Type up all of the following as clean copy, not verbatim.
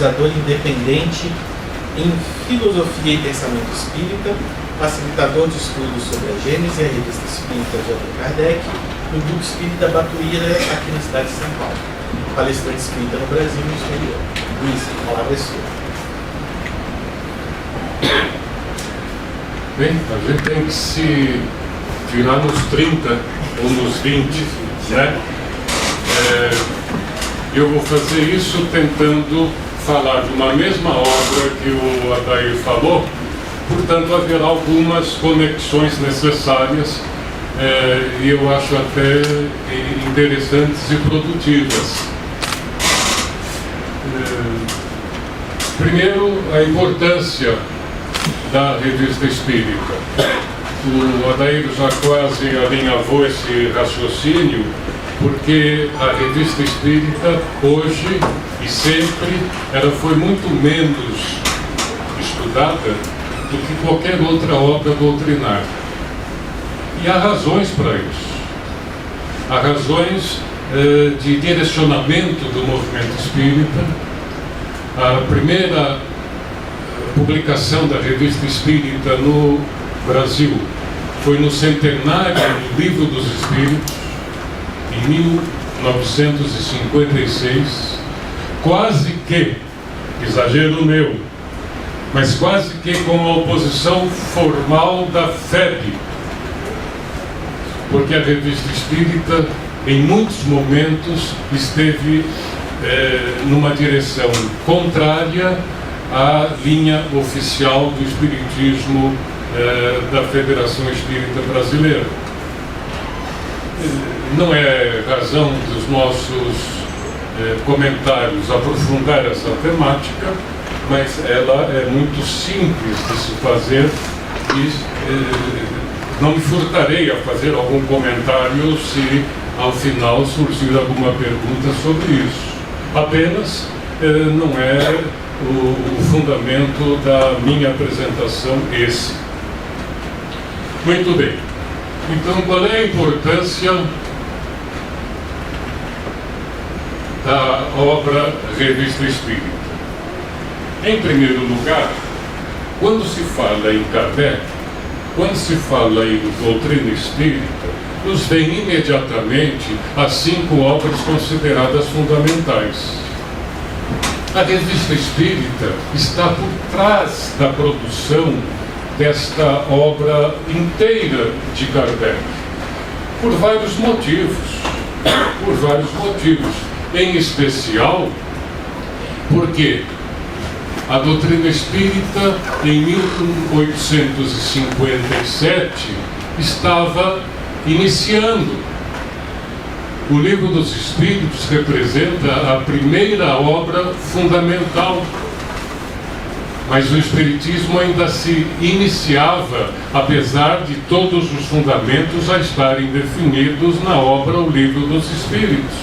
pesquisador independente em filosofia e pensamento espírita, facilitador de estudos sobre a Gênese e a Revista Espírita de Allan Kardec, no Grupo Espírita Batuíra, aqui na cidade de São Paulo. Palestrante espírita no Brasil e no exterior. Luiz, a palavra é sua. Bem, a gente tem que se virar nos 30 ou nos 20, né? Eu vou fazer isso tentando falar de uma mesma obra que o Adair falou, portanto haverá algumas conexões necessárias e eu acho até interessantes e produtivas. Primeiro, a importância da Revista Espírita. O Adair já quase alinhavou esse raciocínio, porque a Revista Espírita hoje e sempre ela foi muito menos estudada do que qualquer outra obra doutrinária. E há razões para isso. Há razões de direcionamento do movimento espírita. A primeira publicação da Revista Espírita no Brasil foi no centenário do Livro dos Espíritos, em 1956, quase que, exagero meu, mas quase que com a oposição formal da FEB, porque a Revista Espírita, em muitos momentos, esteve numa direção contrária à linha oficial do Espiritismo da Federação Espírita Brasileira. Não é razão dos nossos comentários aprofundar essa temática, mas ela é muito simples de se fazer e não me furtarei a fazer algum comentário se ao final surgir alguma pergunta sobre isso. Apenas não é o fundamento da minha apresentação esse. Muito bem. Então, qual é a importância da obra Revista Espírita? Em primeiro lugar, quando se fala em Kardec, quando se fala em doutrina espírita, nos vem imediatamente as 5 obras consideradas fundamentais. A Revista Espírita está por trás da produção desta obra inteira de Kardec, por vários motivos, em especial porque a doutrina espírita, em 1857, estava iniciando. O Livro dos Espíritos representa a primeira obra fundamental, mas o Espiritismo ainda se iniciava, apesar de todos os fundamentos a estarem definidos na obra O Livro dos Espíritos.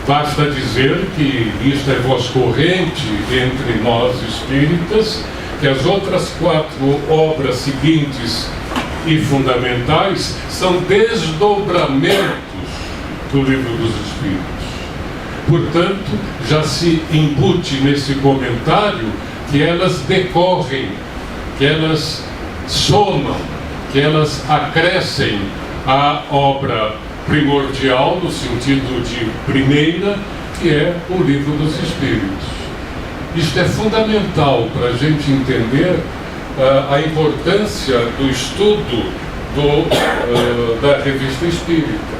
Basta dizer que isto é voz corrente entre nós espíritas, que as outras 4 obras seguintes e fundamentais são desdobramentos do Livro dos Espíritos. Portanto, já se embute nesse comentário que elas decorrem, que elas somam, que elas acrescem à obra primordial, no sentido de primeira, que é o Livro dos Espíritos. Isto é fundamental para a gente entender a importância do estudo da Revista Espírita.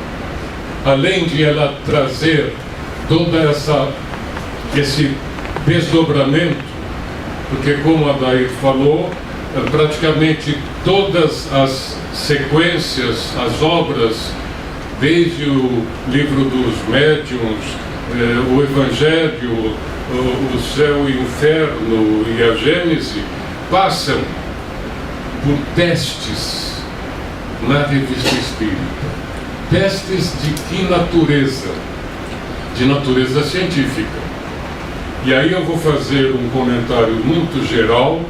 Além de ela trazer todo esse desdobramento, porque, como a Adair falou, praticamente todas as sequências, as obras, desde o Livro dos Médiuns, o Evangelho, o Céu e o Inferno e a Gênese, passam por testes na Revista Espírita. Testes de que natureza? De natureza científica. E aí eu vou fazer um comentário muito geral,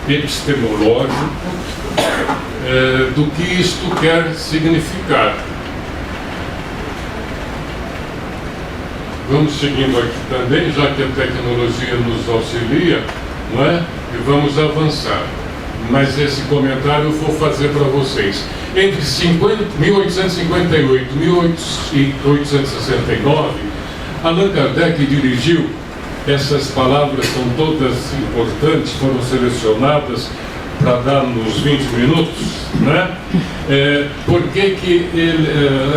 epistemológico, do que isto quer significar. vamos seguindo aqui também, já que a tecnologia nos auxilia, não é? E vamos avançar. Mas esse comentário eu vou fazer para vocês. Entre 1858 e 1869, Allan Kardec dirigiu, essas palavras são todas importantes, foram selecionadas para dar nos 20 minutos, né? Por que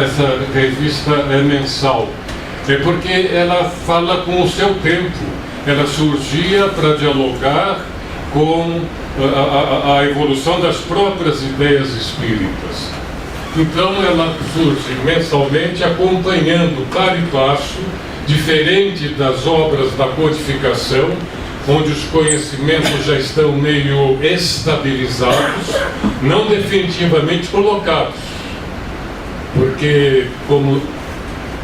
essa revista é mensal? É porque ela fala com o seu tempo, ela surgia para dialogar com a evolução das próprias ideias espíritas. Então ela surge mensalmente acompanhando para e passo, diferente das obras da codificação, onde os conhecimentos já estão meio estabilizados, não definitivamente colocados, porque como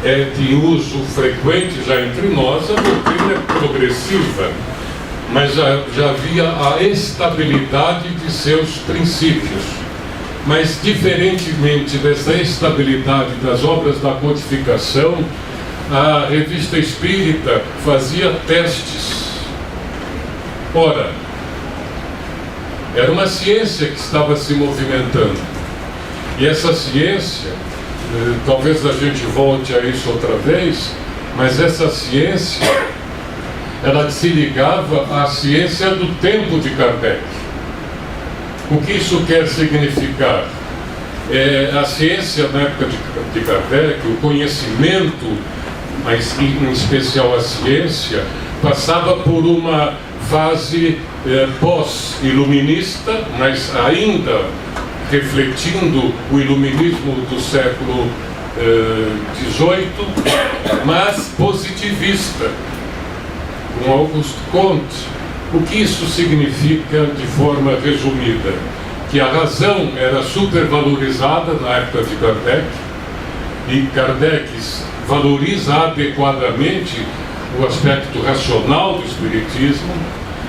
é de uso frequente já entre nós, a doutrina é progressiva, mas já havia a estabilidade de seus princípios. Mas, diferentemente dessa estabilidade das obras da codificação, a Revista Espírita fazia testes. Ora, era uma ciência que estava se movimentando. E essa ciência, talvez a gente volte a isso outra vez, mas essa ciência, ela se ligava à ciência do tempo de Kardec. O que isso quer significar? A ciência na época de Kardec, o conhecimento, mas em especial a ciência, passava por uma fase pós-iluminista, mas ainda refletindo o iluminismo do século XVIII, mas positivista, com Auguste Comte. O que isso significa de forma resumida? Que a razão era supervalorizada na época de Kardec, e Kardec valoriza adequadamente o aspecto racional do espiritismo,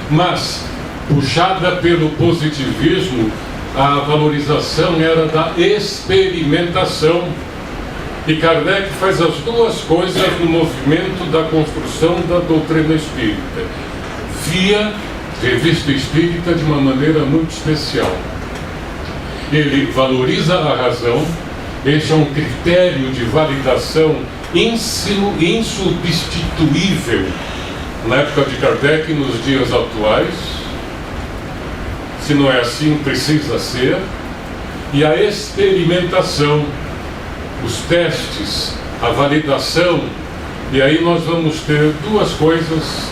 mas, puxada pelo positivismo, a valorização era da experimentação. E Kardec faz as duas coisas no movimento da construção da doutrina espírita, via Revista Espírita de uma maneira muito especial. Ele valoriza a razão, este é um critério de validação insubstituível na época de Kardec e nos dias atuais. Se não é assim, precisa ser. E a experimentação, os testes, a validação. E aí nós vamos ter duas coisas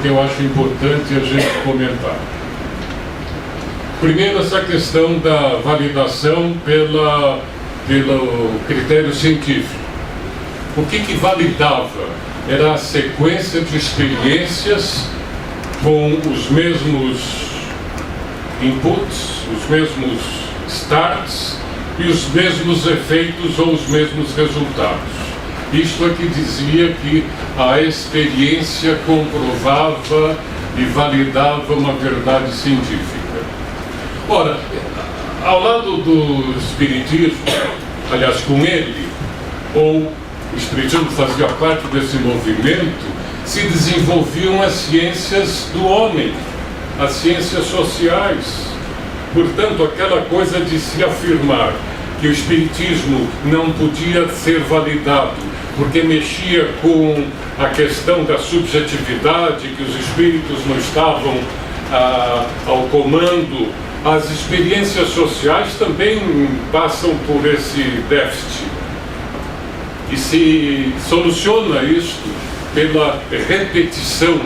que eu acho importante a gente comentar. Primeiro, essa questão da validação pelo critério científico. O que validava? Era a sequência de experiências com os mesmos inputs, os mesmos starts e os mesmos efeitos ou os mesmos resultados. Isto é que dizia que a experiência comprovava e validava uma verdade científica. Ora, ao lado do Espiritismo, aliás, com ele, ou o Espiritismo fazia parte desse movimento, se desenvolviam as ciências do homem, as ciências sociais. Portanto, aquela coisa de se afirmar que o Espiritismo não podia ser validado porque mexia com a questão da subjetividade, que os espíritos não estavam ao comando. As experiências sociais também passam por esse déficit. E se soluciona isto pela repetição,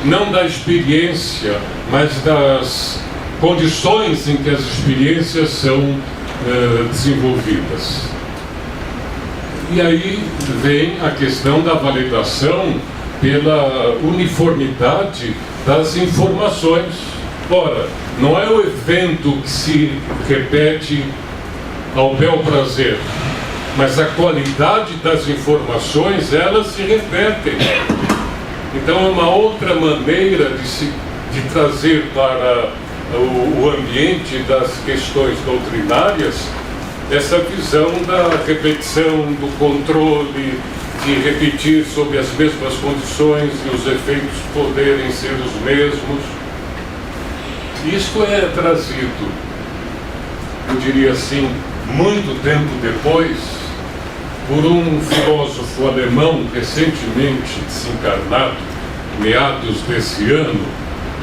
não da experiência, mas das condições em que as experiências são desenvolvidas. E aí vem a questão da validação pela uniformidade das informações. Ora, não é o evento que se repete ao bel prazer, mas a qualidade das informações, elas se repetem. Então é uma outra maneira de trazer para o ambiente das questões doutrinárias essa visão da repetição, do controle, de repetir sob as mesmas condições e os efeitos poderem ser os mesmos. Isto é trazido, eu diria assim, muito tempo depois, por um filósofo alemão recentemente desencarnado, meados desse ano,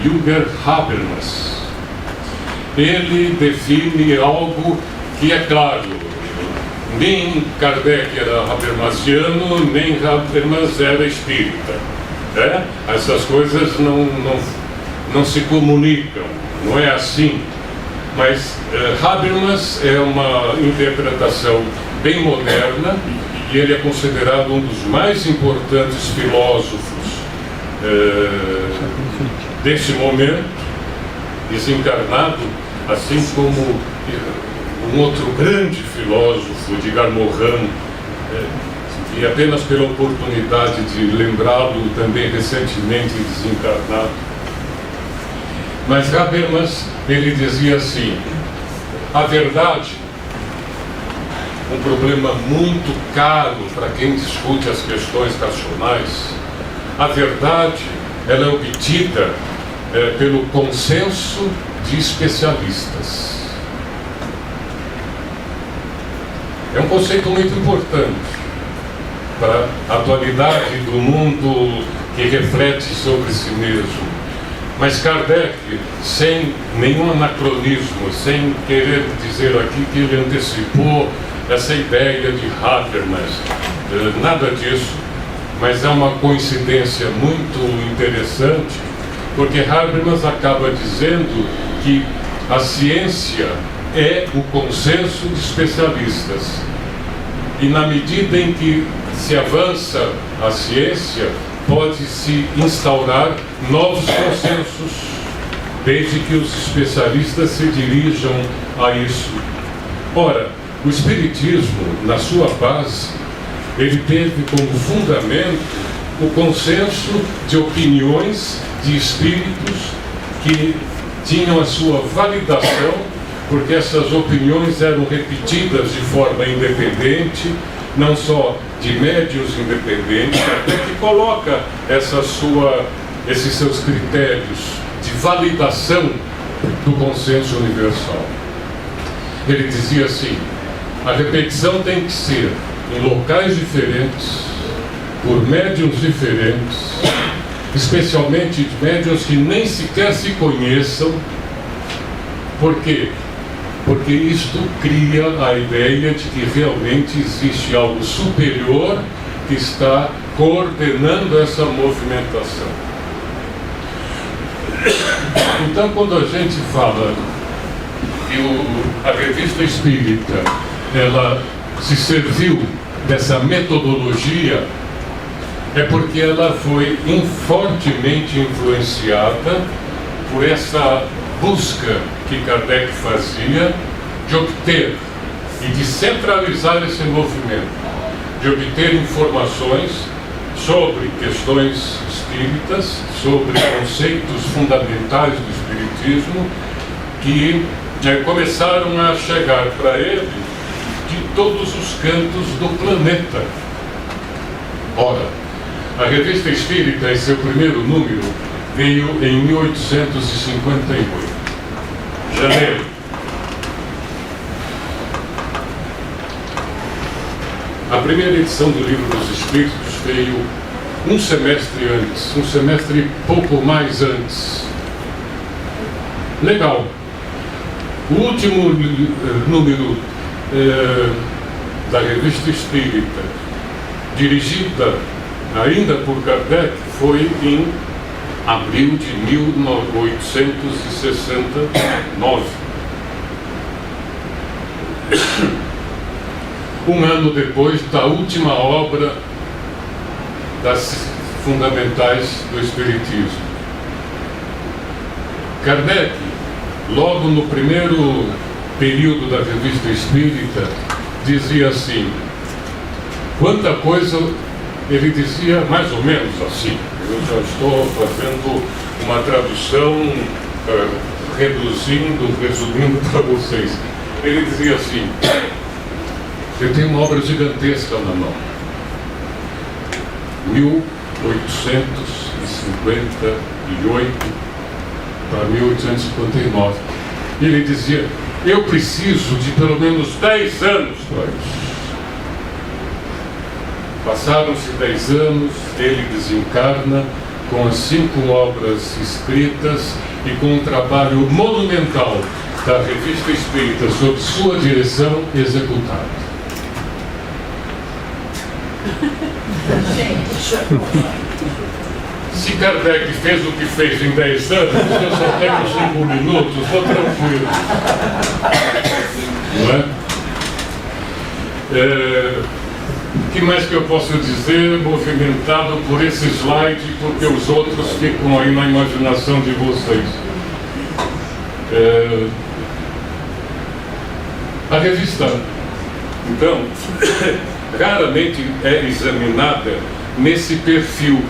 Jürgen Habermas. Ele define algo que é claro, nem Kardec era habermasiano, nem Habermas era espírita. Né? Essas coisas não se comunicam, não é assim. Mas Habermas é uma interpretação bem moderna e ele é considerado um dos mais importantes filósofos desse momento, desencarnado, assim como um outro grande filósofo, Edgar Morin, e apenas pela oportunidade de lembrá-lo, também recentemente desencarnado. Mas Habermas, ele dizia assim: a verdade, um problema muito caro para quem discute as questões racionais, a verdade, ela é obtida pelo consenso de especialistas. É um conceito muito importante para a atualidade do mundo que reflete sobre si mesmo. Mas Kardec, sem nenhum anacronismo, sem querer dizer aqui que ele antecipou essa ideia de Habermas, nada disso, mas é uma coincidência muito interessante, porque Habermas acaba dizendo que a ciência é o consenso de especialistas. E na medida em que se avança a ciência, pode-se instaurar novos consensos, desde que os especialistas se dirijam a isso. Ora, o Espiritismo, na sua base, ele teve como fundamento o consenso de opiniões de espíritos que tinham a sua validação, porque essas opiniões eram repetidas de forma independente, não só de médiuns independentes, até que coloca esses seus critérios de validação do consenso universal. Ele dizia assim: a repetição tem que ser em locais diferentes, por médiuns diferentes, especialmente médiuns que nem sequer se conheçam. Por quê? Porque isto cria a ideia de que realmente existe algo superior que está coordenando essa movimentação. Então, quando a gente fala que a Revista Espírita, ela se serviu dessa metodologia, é porque ela foi fortemente influenciada por essa busca que Kardec fazia de obter e de centralizar esse movimento, de obter informações sobre questões espíritas, sobre conceitos fundamentais do espiritismo, que começaram a chegar para ele de todos os cantos do planeta. Ora, a Revista Espírita, em seu primeiro número, veio em 1858, janeiro. A primeira edição do Livro dos Espíritos veio um semestre antes, um semestre pouco mais antes. Legal. O último número da Revista Espírita, dirigida ainda por Kardec, foi em abril de 1869. Um ano depois da última obra das fundamentais do Espiritismo. Kardec, logo no primeiro período da Revista Espírita, dizia assim, quanta coisa, ele dizia mais ou menos assim, eu já estou fazendo uma tradução, resumindo para vocês. Ele dizia assim, eu tenho uma obra gigantesca na mão, 1858 para 1859. E ele dizia: eu preciso de pelo menos 10 anos para isso. Passaram-se 10 anos, ele desencarna com as 5 obras escritas e com um trabalho monumental da Revista Espírita sob sua direção executado. Se Kardec fez o que fez em 10 anos, eu só tenho 5 minutos, estou tranquilo. Não é? O que mais que eu posso dizer, movimentado por esse slide, porque os outros ficam aí na imaginação de vocês. A revista, então, raramente é examinada nesse perfil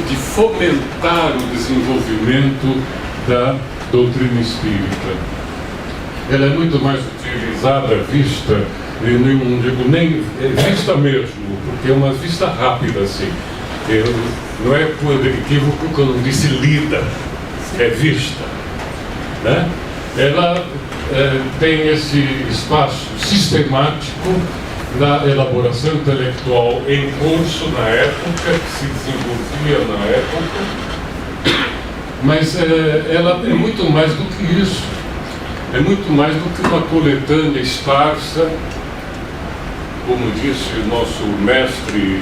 de fomentar o desenvolvimento da doutrina espírita. Ela é muito mais utilizada, vista, eu não digo nem vista mesmo, porque é uma vista rápida assim. Não é por equívoco que eu não disse lida, é vista, né? Ela tem esse espaço sistemático da elaboração intelectual em curso na época, que se desenvolvia na época, mas ela é muito mais do que isso. É muito mais do que uma coletânea esparsa, como disse o nosso mestre,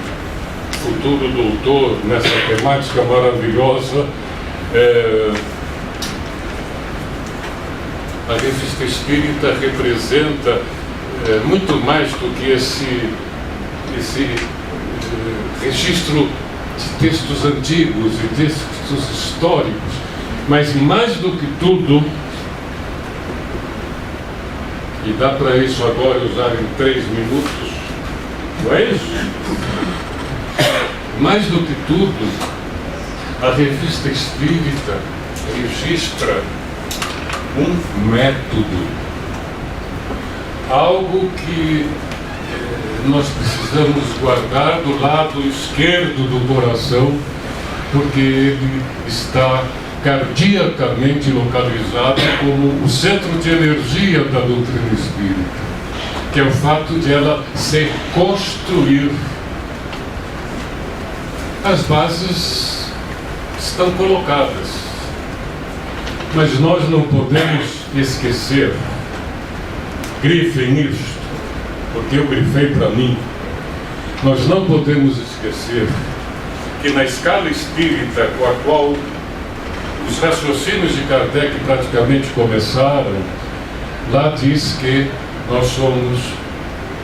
futuro doutor, nessa temática maravilhosa. A Revista Espírita representa muito mais do que esse registro de textos antigos e textos históricos, mas mais do que tudo, e dá para isso agora usar em 3 minutos, não é isso? Mais do que tudo, a Revista Espírita registra um método, algo que nós precisamos guardar do lado esquerdo do coração, porque ele está cardiacamente localizado como o centro de energia da doutrina espírita, que é o fato de ela se construir. As bases estão colocadas, mas nós não podemos esquecer, grifem isto, porque eu grifei para mim, nós não podemos esquecer que na escala espírita com a qual os raciocínios de Kardec praticamente começaram, lá diz que nós somos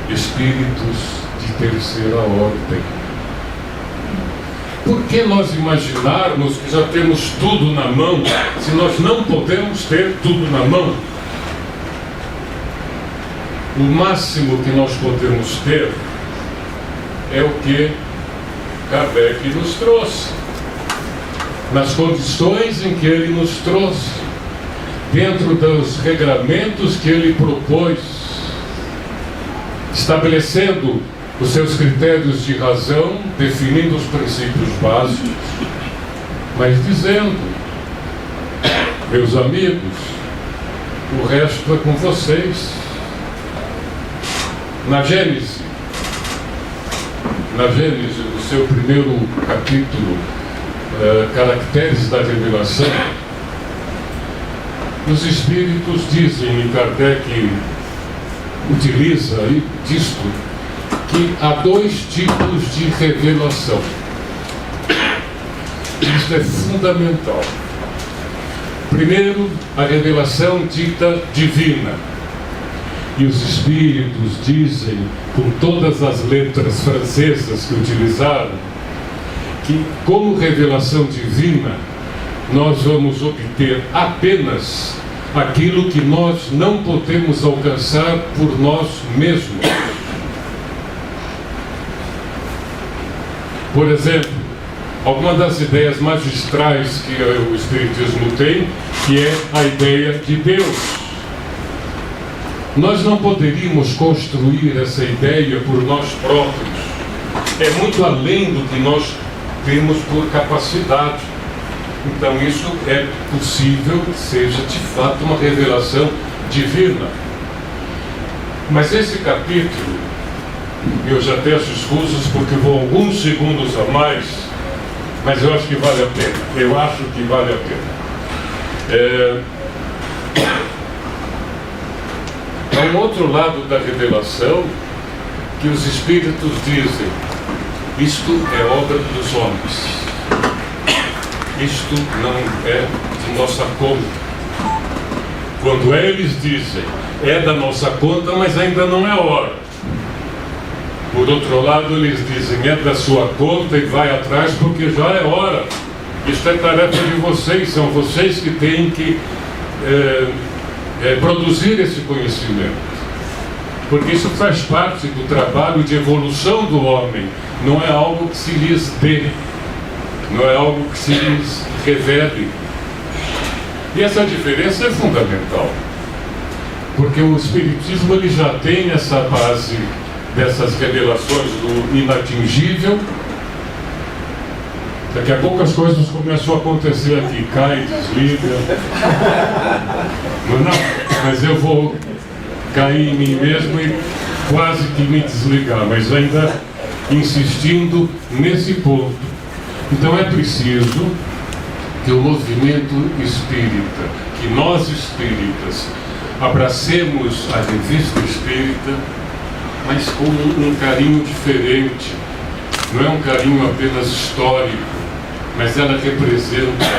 espíritos de terceira ordem. Por que nós imaginarmos que já temos tudo na mão, se nós não podemos ter tudo na mão? O máximo que nós podemos ter é o que Kardec nos trouxe, nas condições em que ele nos trouxe, dentro dos regramentos que ele propôs, estabelecendo os seus critérios de razão, definindo os princípios básicos, mas dizendo: meus amigos, o resto é com vocês. Na Gênese, no seu primeiro capítulo, Caracteres da Revelação, os Espíritos dizem, e Kardec utiliza disto, que há 2 tipos de revelação. Isso é fundamental. Primeiro, a revelação dita divina. E os Espíritos dizem, com todas as letras francesas que utilizaram, que como revelação divina, nós vamos obter apenas aquilo que nós não podemos alcançar por nós mesmos. Por exemplo, alguma das ideias magistrais que o Espiritismo tem, que é a ideia de Deus. Nós não poderíamos construir essa ideia por nós próprios. é muito além do que nós temos por capacidade. Então isso é possível que seja de fato uma revelação divina. Mas esse capítulo, eu já peço escusas porque vou alguns segundos a mais, mas eu acho que vale a pena. Eu acho que vale a pena. Há um outro lado da revelação que os Espíritos dizem: isto é obra dos homens. Isto não é de nossa conta. Quando eles dizem, é da nossa conta, mas ainda não é hora. Por outro lado, eles dizem, é da sua conta e vai atrás porque já é hora. Isto é tarefa de vocês, são vocês que têm que produzir esse conhecimento. Porque isso faz parte do trabalho de evolução do homem, não é algo que se lhes dê. Não é algo que se lhes revele. E essa diferença é fundamental. Porque o Espiritismo ele já tem essa base dessas revelações do inatingível. Daqui a pouco as coisas começam a acontecer aqui. Cai, desliga. Não, mas eu vou cair em mim mesmo e quase que me desligar. Mas ainda insistindo nesse ponto. Então é preciso que o movimento espírita, que nós espíritas, abracemos a revista espírita, mas com um carinho diferente. Não é um carinho apenas histórico, mas ela representa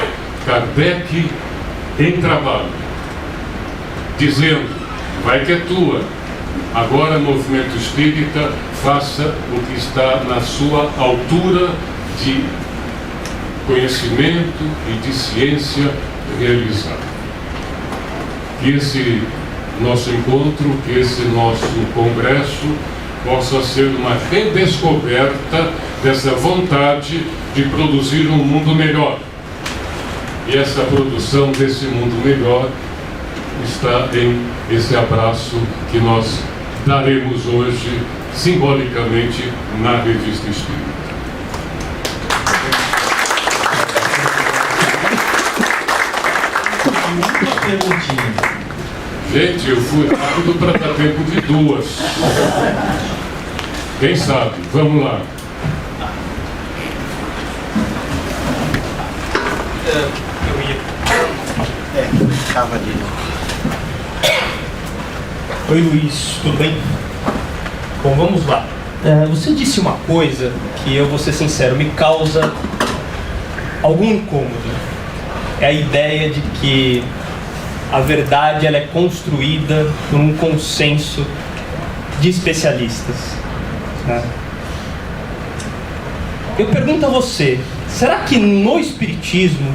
Kardec em trabalho, dizendo, vai que é tua. Agora, movimento espírita, faça o que está na sua altura de conhecimento e de ciência realizar. Que esse nosso encontro, que esse nosso congresso possa ser uma redescoberta dessa vontade de produzir um mundo melhor. E essa produção desse mundo melhor está em esse abraço que nós daremos hoje, simbolicamente, na Revista Espírita. Gente, eu fui rápido para dar tempo de duas. Quem sabe? Vamos lá. Estava ali. Oi, Luiz, tudo bem? Bom, vamos lá. Você disse uma coisa que, eu vou ser sincero, me causa algum incômodo. É a ideia de que a verdade ela é construída por um consenso de especialistas. Né? Eu pergunto a você, será que no Espiritismo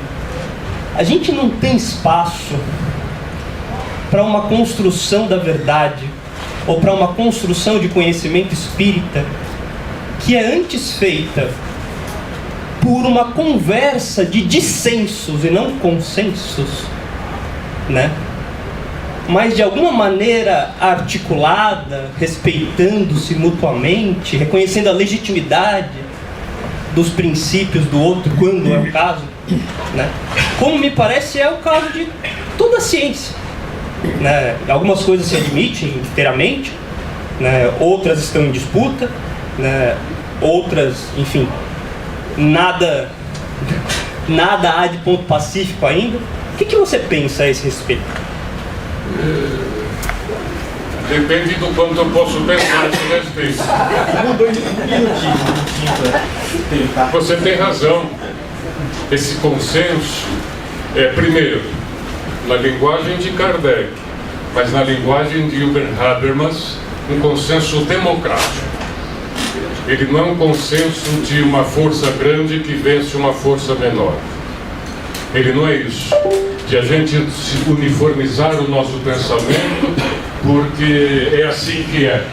a gente não tem espaço para uma construção da verdade ou para uma construção de conhecimento espírita que é antes feita por uma conversa de dissensos e não consensos, né? Mas de alguma maneira articulada, respeitando-se mutuamente, reconhecendo a legitimidade dos princípios do outro, quando é o caso, né? Como me parece é o caso de toda a ciência, né? Algumas coisas se admitem inteiramente, né? Outras estão em disputa, né? Outras, enfim, nada há de ponto pacífico ainda. O que você pensa a esse respeito? Depende do quanto eu posso pensar a esse respeito. Você tem razão. Esse consenso é, primeiro, na linguagem de Kardec, mas na linguagem de Jürgen Habermas, um consenso democrático. Ele não é um consenso de uma força grande que vence uma força menor. Ele não é isso, de a gente uniformizar o nosso pensamento porque é assim que é.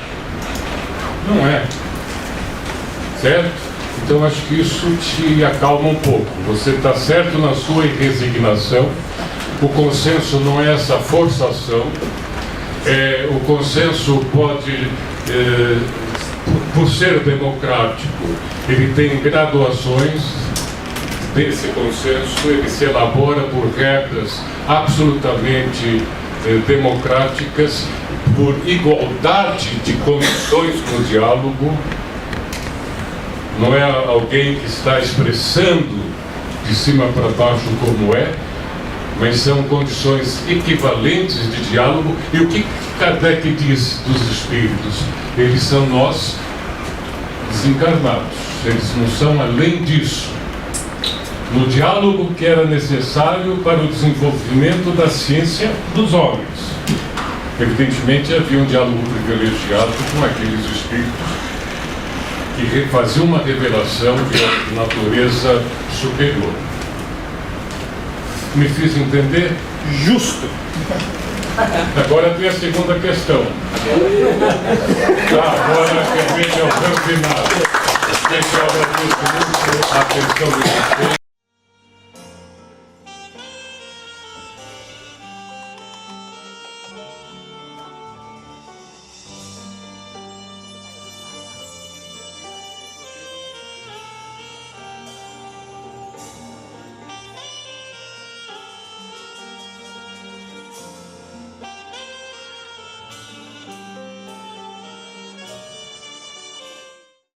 Não é. Certo? Então acho que isso te acalma um pouco. Você está certo na sua resignação. O consenso não é essa forçação. O consenso pode por ser democrático, ele tem graduações desse consenso, ele se elabora por regras absolutamente democráticas, por igualdade de condições no diálogo. Não é alguém que está expressando de cima para baixo como é, mas são condições equivalentes de diálogo. E o que Kardec diz dos espíritos? Eles são nós desencarnados, eles não são além disso. No diálogo que era necessário para o desenvolvimento da ciência dos homens. Evidentemente havia um diálogo privilegiado com aqueles espíritos que faziam uma revelação de natureza superior. Me fiz entender? Justo. Agora tem a segunda questão. Agora que é o campeonato. Eu agradeço muito a atenção de vocês.